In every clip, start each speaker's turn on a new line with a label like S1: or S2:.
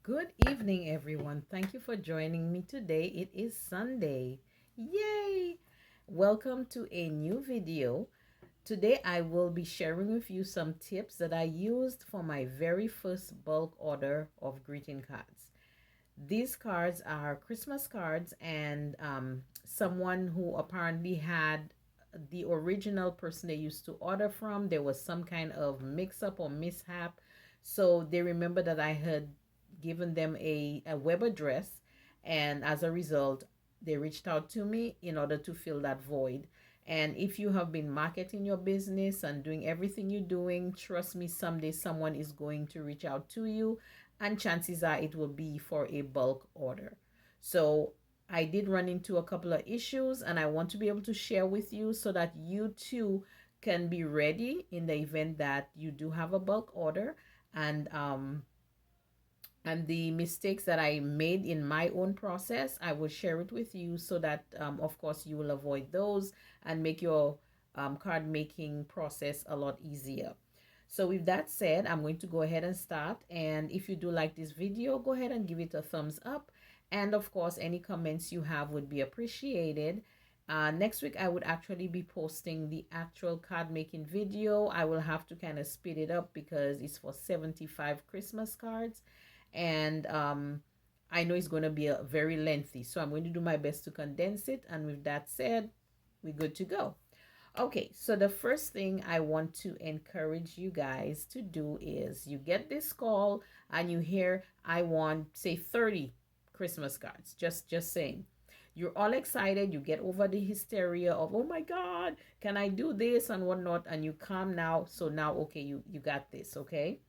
S1: Good evening, everyone. Thank you for joining me today. It is Sunday. Yay! Welcome to a new video. Today, I will be sharing with you some tips that I used for my very first bulk order of greeting cards. These cards are Christmas cards, and someone who apparently had the original person they used to order from. There was some kind of mix up or mishap. So they remember that I had given them a web address, and as a result, they reached out to me in order to fill that void. And if you have been marketing your business and doing everything you're doing, trust me, someday someone is going to reach out to you, and chances are it will be for a bulk order. So I did run into a couple of issues, and I want to be able to share with you so that you too can be ready in the event that you do have a bulk order. And the mistakes that I made in my own process, I will share it with you so that, of course, you will avoid those and make your card making process a lot easier. So with that said, I'm going to go ahead and start. And if you do like this video, go ahead and give it a thumbs up. And of course, any comments you have would be appreciated. Next week, I would actually be posting the actual card making video. I will have to kind of speed it up because it's for 75 Christmas cards. And I know it's going to be a very lengthy. So I'm going to do my best to condense it. And with that said, we're good to go. Okay, so the first thing I want to encourage you guys to do is you get this call and you hear, I want, say, 30 Christmas cards. Just saying. You're all excited. You get over the hysteria of, oh my God, can I do this and whatnot? And you calm now. So now, okay, you got this, okay?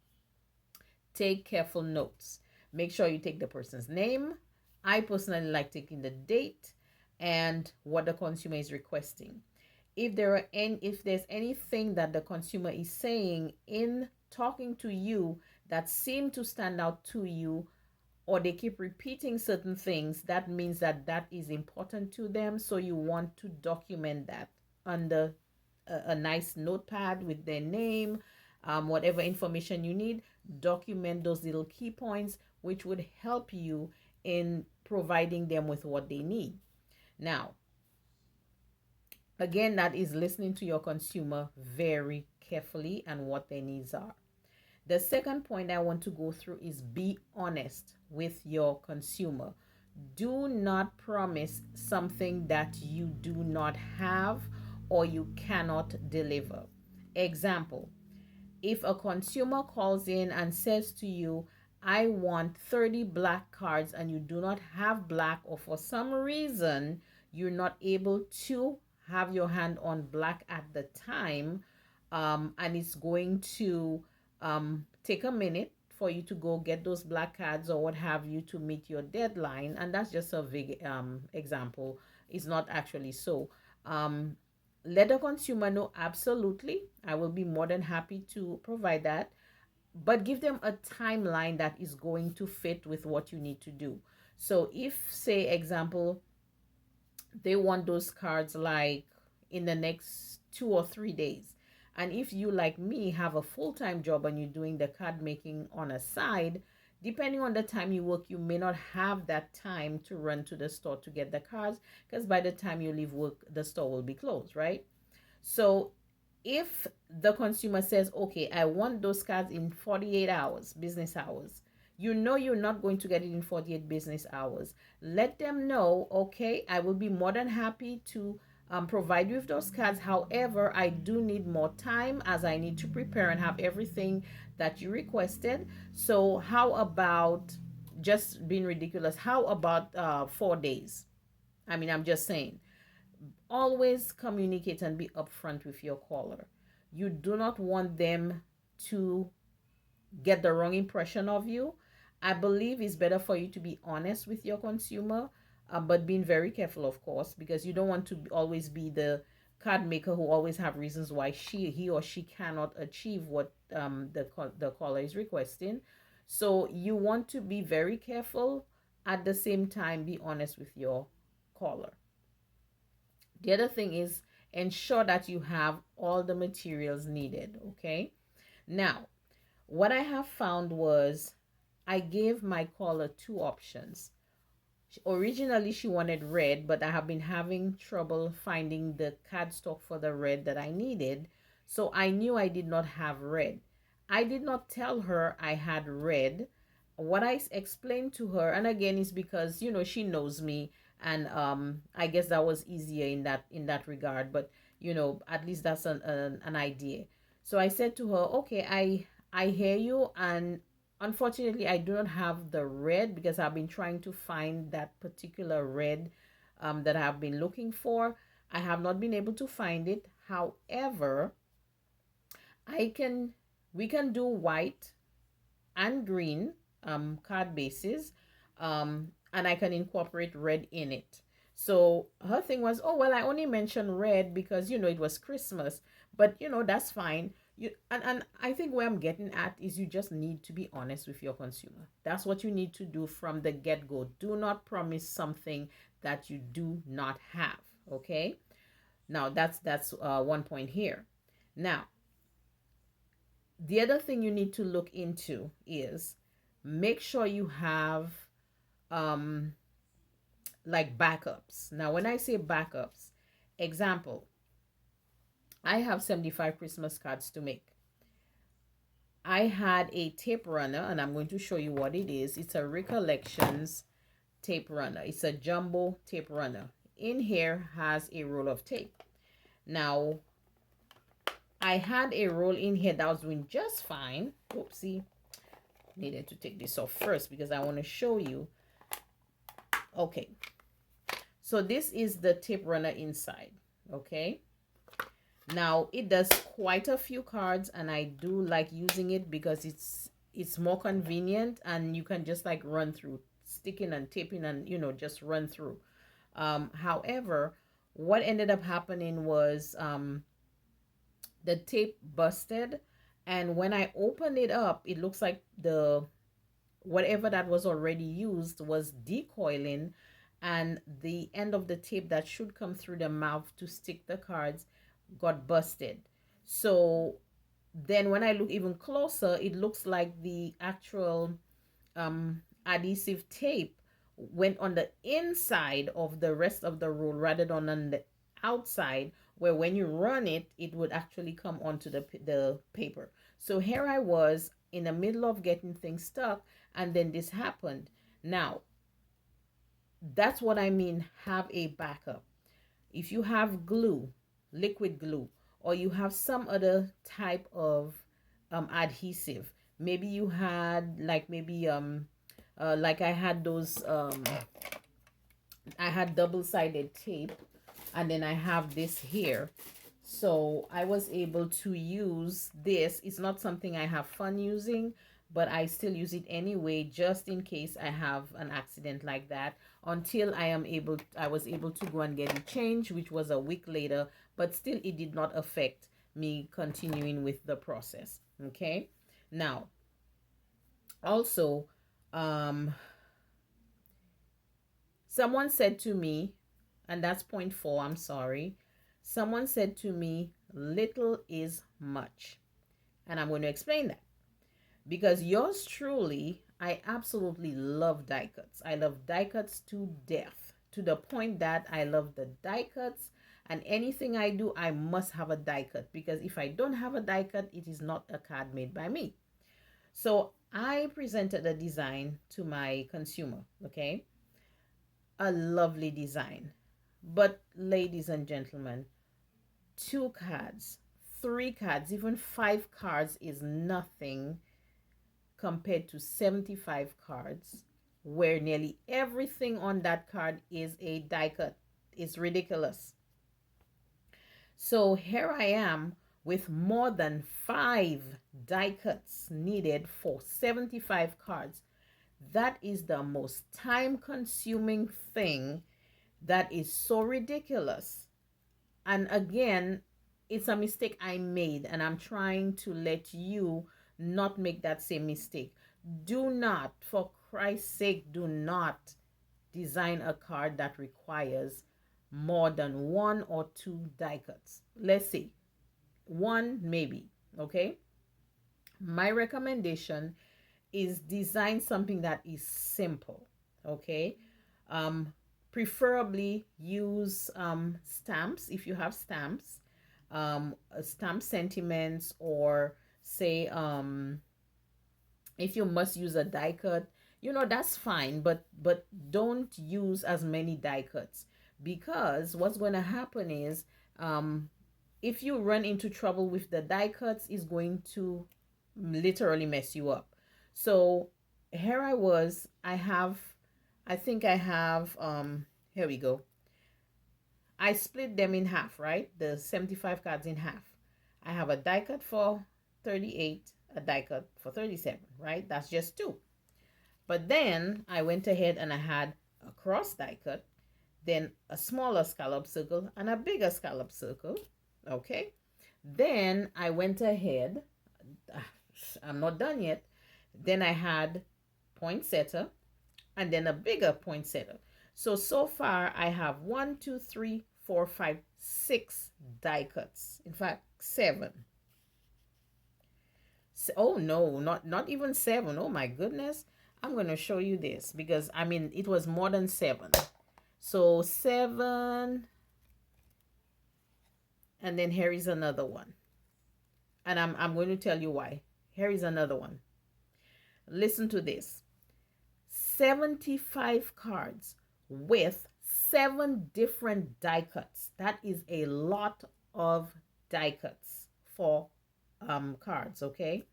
S1: Take careful notes. Make sure you take the person's name. I personally like taking the date and what the consumer is requesting. If there's anything that the consumer is saying in talking to you that seem to stand out to you, or they keep repeating certain things, that means that that is important to them. So you want to document that under a nice notepad with their name, whatever information you need. Document those little key points, which would help you in providing them with what they need. Now, again, that is listening to your consumer very carefully and what their needs are. The second point I want to go through is be honest with your consumer. Do not promise something that you do not have or you cannot deliver. Example, if a consumer calls in and says to you, I want 30 black cards, and you do not have black, or for some reason you're not able to have your hand on black at the time, and it's going to take a minute for you to go get those black cards or what have you to meet your deadline, and that's just a big example. It's not actually so. Um, Let the consumer know, absolutely, I will be more than happy to provide that, but give them a timeline that is going to fit with what you need to do. So if, say, example, they want those cards like in the next 2 or 3 days, and if you, like me, have a full-time job and you're doing the card making on a side, depending on the time you work, you may not have that time to run to the store to get the cards, because by the time you leave work, the store will be closed, right? So if the consumer says, okay, I want those cards in 48 hours, business hours, you know you're not going to get it in 48 business hours. Let them know, okay, I will be more than happy to provide you with those cards. However, I do need more time as I need to prepare and have everything that you requested. So, how about, just being ridiculous, how about 4 days? I mean, I'm just saying, always communicate and be upfront with your caller. You do not want them to get the wrong impression of you. I believe it's better for you to be honest with your consumer, but being very careful, of course, because you don't want to always be the card maker who always have reasons why he or she cannot achieve what the caller is requesting. So you want to be very careful. At the same time, be honest with your caller. The other thing is, ensure that you have all the materials needed, okay? Now, what I have found was, I gave my caller two options. Originally, she wanted red, but I have been having trouble finding the cardstock for the red that I needed. So I knew I did not have red. I did not tell her I had red. What I explained to her, and again, is because she knows me, and I guess that was easier in that regard. But at least that's an idea. So I said to her, okay, I hear you, and unfortunately, I do not have the red because I've been trying to find that particular red that I've been looking for. I have not been able to find it. However, I can we can do white and green card bases, and I can incorporate red in it. So her thing was, oh well, I only mentioned red because it was Christmas, but that's fine. And I think where I'm getting at is you just need to be honest with your consumer. That's what you need to do from the get-go. Do not promise something that you do not have. Okay. Now that's one point here. Now the other thing you need to look into is make sure you have um like backups. Now when I say backups, example, I have 75 Christmas cards to make. I had a tape runner, and I'm going to show you what it is. It's a Recollections tape runner. It's a jumbo tape runner. In here has a roll of tape. Now I had a roll in here that was doing just fine. Oopsie. Needed to take this off first because I want to show you. Okay. So this is the tape runner inside. Okay. Now it does quite a few cards, and I do like using it because it's more convenient, and you can just like run through, sticking and taping, and just run through. However, what ended up happening was the tape busted, and when I opened it up, it looks like the whatever that was already used was decoiling, and the end of the tape that should come through the mouth to stick the cards got busted. So then when I look even closer, it looks like the actual adhesive tape went on the inside of the rest of the roll rather than on the outside, where when you run it, it would actually come onto the paper. So here I was in the middle of getting things stuck, and then this happened. Now, that's what I mean, have a backup. If you have glue, liquid glue, or you have some other type of adhesive, maybe you had like I had those I had double-sided tape, and then I have this here. So I was able to use this. It's not something I have fun using, but I still use it anyway, just in case I have an accident like that, until I was able to go and get it changed, which was a week later, but still it did not affect me continuing with the process. Okay. Now, also, someone said to me, and that's point 4, I'm sorry. Someone said to me, little is much. And I'm going to explain that. Because yours truly, I absolutely love die cuts. I love die cuts to death, to the point that I love the die cuts, and anything I do, I must have a die cut, because if I don't have a die cut, it is not a card made by me. So I presented a design to my consumer, okay? A lovely design. But ladies and gentlemen, 2 cards, 3 cards, even 5 cards is nothing compared to 75 cards, where nearly everything on that card is a die cut. It's ridiculous. So here I am with more than 5 die cuts needed for 75 cards. That is the most time consuming thing, that is so ridiculous. And again, it's a mistake I made, and I'm trying to let you not make that same mistake. Do not, for Christ's sake, do not design a card that requires more than 1 or 2 die cuts. Let's see, 1 maybe. Okay. My recommendation is design something that is simple. Okay. um Preferably use stamps if you have stamps, stamp sentiments, or say if you must use a die cut, that's fine, but don't use as many die cuts, because what's going to happen is, um if you run into trouble with the die cuts, is going to literally mess you up. So here I think I have, here we go. I split them in half, right? The 75 cards in half. I have a die cut for 38, a die cut for 37, right? That's just two. But then I went ahead and I had a cross die cut, then a smaller scallop circle and a bigger scallop circle. Okay. Then I went ahead, I'm not done yet. Then I had poinsettia and then a bigger poinsettia. So far I have 1, 2, 3, 4, 5, 6 die cuts. In fact, 7. Oh no, not even 7. Oh my goodness. I'm going to show you this because I mean it was more than 7. So 7, and then here is another one. And I'm going to tell you why. Here is another one. Listen to this. 75 cards with 7 different die cuts. That is a lot of die cuts for cards, okay?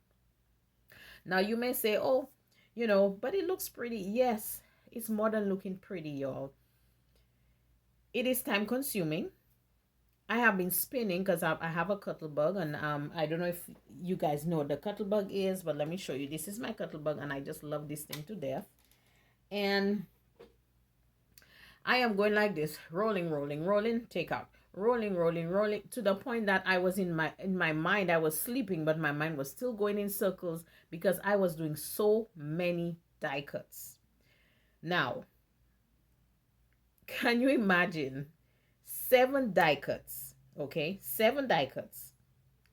S1: Now you may say, oh, but it looks pretty. Yes, it's more than looking pretty, y'all. It is time consuming. I have been spinning because I have a Cuttlebug, and I don't know if you guys know what the Cuttlebug is, but let me show you. This is my Cuttlebug, and I just love this thing to death. And I am going like this, rolling, rolling, rolling, take out, rolling, rolling, rolling, to the point that I was in my mind, I was sleeping, but my mind was still going in circles because I was doing so many die cuts. Now, can you imagine 7 die cuts? Okay, 7 die cuts,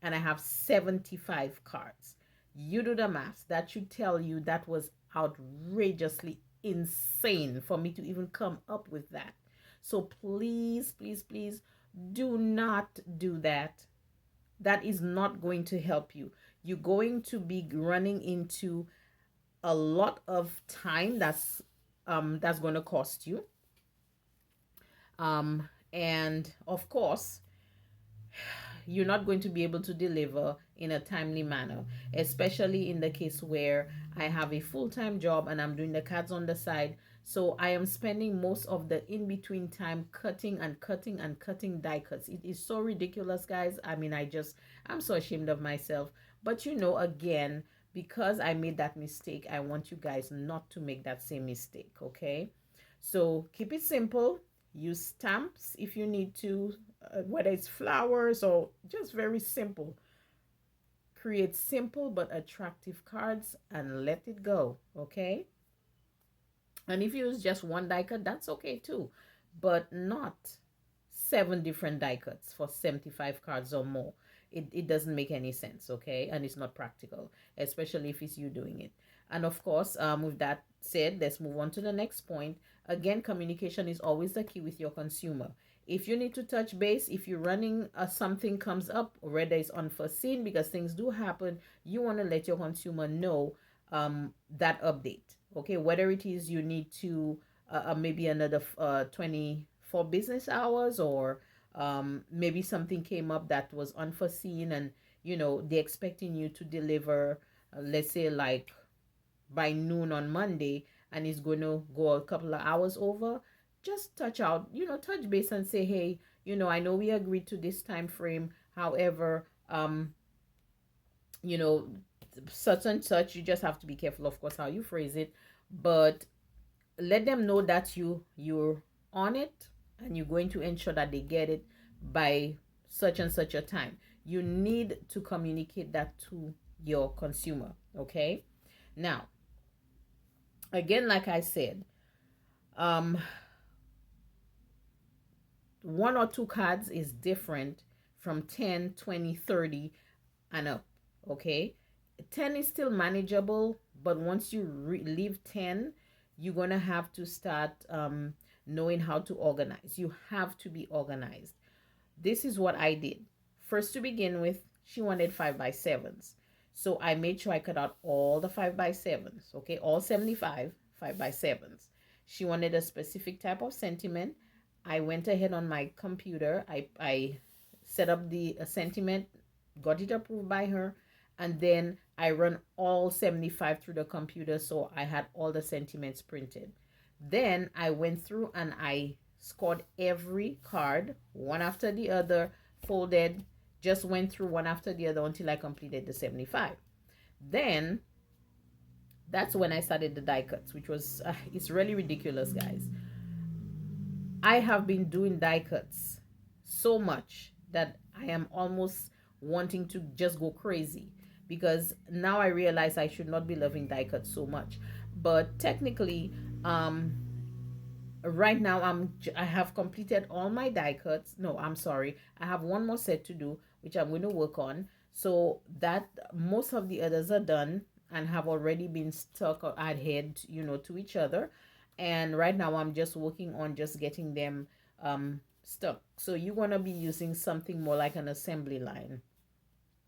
S1: and I have 75 cards. You do the math. That should tell you that was outrageously insane for me to even come up with that. So please, please, please do not do that. That is not going to help you. You're going to be running into a lot of time that's going to cost you. And of course, you're not going to be able to deliver in a timely manner, especially in the case where I have a full-time job and I'm doing the cards on the side. So I am spending most of the in-between time cutting and cutting and cutting die cuts. It is so ridiculous, guys. I mean, I'm so ashamed of myself. But again, because I made that mistake, I want you guys not to make that same mistake, okay? So keep it simple. Use stamps if you need to, whether it's flowers or just very simple. Create simple but attractive cards and let it go, okay? And if you use just one die cut, that's okay too, but not 7 different die cuts for 75 cards or more. It doesn't make any sense, okay? And it's not practical, especially if it's you doing it. And of course, with that said, let's move on to the next point. Again, communication is always the key with your consumer. If you need to touch base, if you're running something comes up, whether it's unforeseen, because things do happen, you want to let your consumer know that update, okay? Whether it is you need to maybe another 24 business hours, or maybe something came up that was unforeseen, and they're expecting you to deliver, let's say like by noon on Monday, and it's going to go a couple of hours over. Just touch base and say, hey, I know we agreed to this time frame. However, such and such, you just have to be careful, of course, how you phrase it, but let them know that you're on it and you're going to ensure that they get it by such and such a time. You need to communicate that to your consumer, okay? Now, again, like I said, 1 or 2 cards is different from 10, 20, 30 and up, okay? 10 is still manageable, But once you leave 10, you're going to have to start knowing how to organize. You have to be organized. This is what I did. First, to begin with, she wanted 5x7s. So I made sure I cut out all the 5x7s, okay? All 75 5x7s. She wanted a specific type of sentiment. I went ahead on my computer. I set up the sentiment, got it approved by her, and then I run all 75 through the computer, so I had all the sentiments printed. Then I went through and I scored every card one after the other, folded, just went through one after the other until I completed the 75. Then that's when I started the die cuts, which was it's really ridiculous, guys. I have been doing die cuts so much that I am almost wanting to just go crazy, because now I realize I should not be loving die cuts so much. But technically, right now I have completed all my die cuts. No, I'm sorry, I have one more set to do, which I'm going to work on, so that most of the others are done and have already been stuck or adhered, to each other. And right now I'm just working on just getting them stuck. So you're going to be using something more like an assembly line.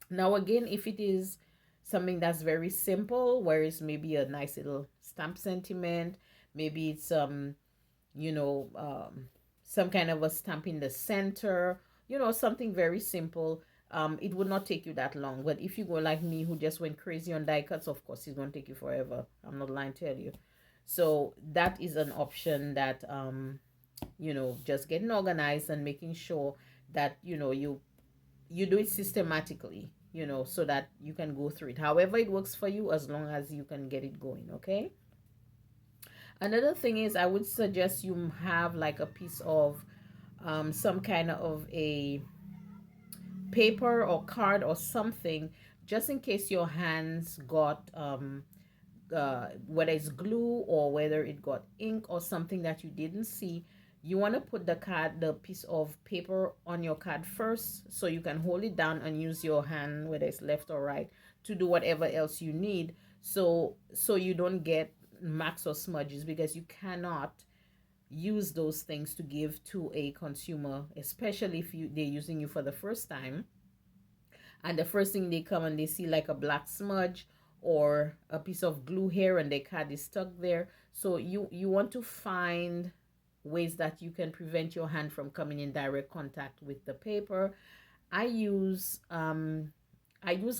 S1: Now again, if it is something that's very simple, where it's maybe a nice little stamp sentiment, maybe it's you know some kind of a stamp in the center, something very simple, it would not take you that long. But if you go like me, who just went crazy on die cuts, of course it's going to take you forever. I'm not lying to tell you. So that is an option that just getting organized and making sure that you do it systematically, so that you can go through it however it works for you, as long as you can get it going. Okay. Another thing is, I would suggest you have like a piece of some kind of a paper or card or something, just in case your hands got whether it's glue or whether it got ink or something that you didn't see. You want to put the piece of paper on your card first, so you can hold it down and use your hand, whether it's left or right, to do whatever else you need, so you don't get marks or smudges, because you cannot use those things to give to a consumer, especially if they're using you for the first time, and the first thing they come and they see like a black smudge or a piece of glue here and their card is stuck there. So you want to find ways that you can prevent your hand from coming in direct contact with the paper. I use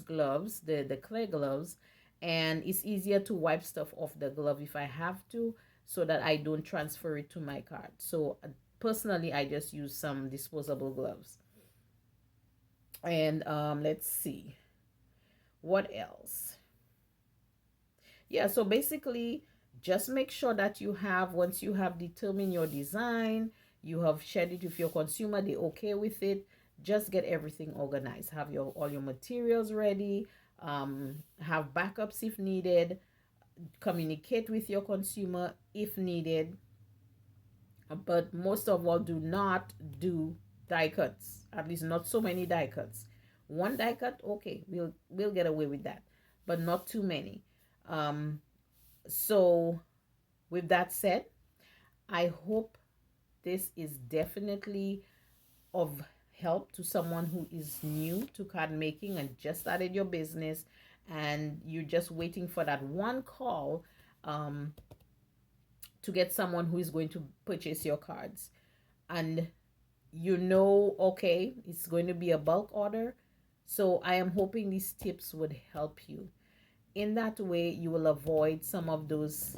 S1: gloves, the clear gloves, and it's easier to wipe stuff off the glove if I have to, so that I don't transfer it to my card. So personally, I just use some disposable gloves. And let's see what else. Yeah, so basically just make sure that once you have determined your design, you have shared it with your consumer, they're okay with it, just get everything organized. Have all your materials ready, have backups if needed, communicate with your consumer if needed. But most of all, do not do die cuts, at least not so many die cuts. One die cut, okay, we'll get away with that, but not too many. So with that said, I hope this is definitely of help to someone who is new to card making and just started your business, and you're just waiting for that one call to get someone who is going to purchase your cards. And okay, it's going to be a bulk order. So I am hoping these tips would help you. In that way, you will avoid some of those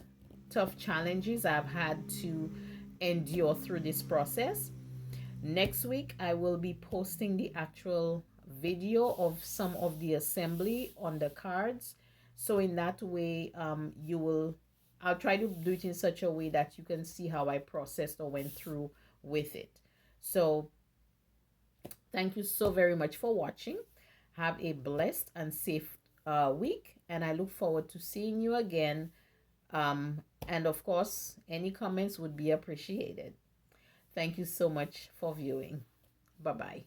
S1: tough challenges I've had to endure through this process. Next week, I will be posting the actual video of some of the assembly on the cards. So in that way, I'll try to do it in such a way that you can see how I processed or went through with it. So thank you so very much for watching. Have a blessed and safe week, and I look forward to seeing you again. And of course, any comments would be appreciated. Thank you so much for viewing. Bye-bye.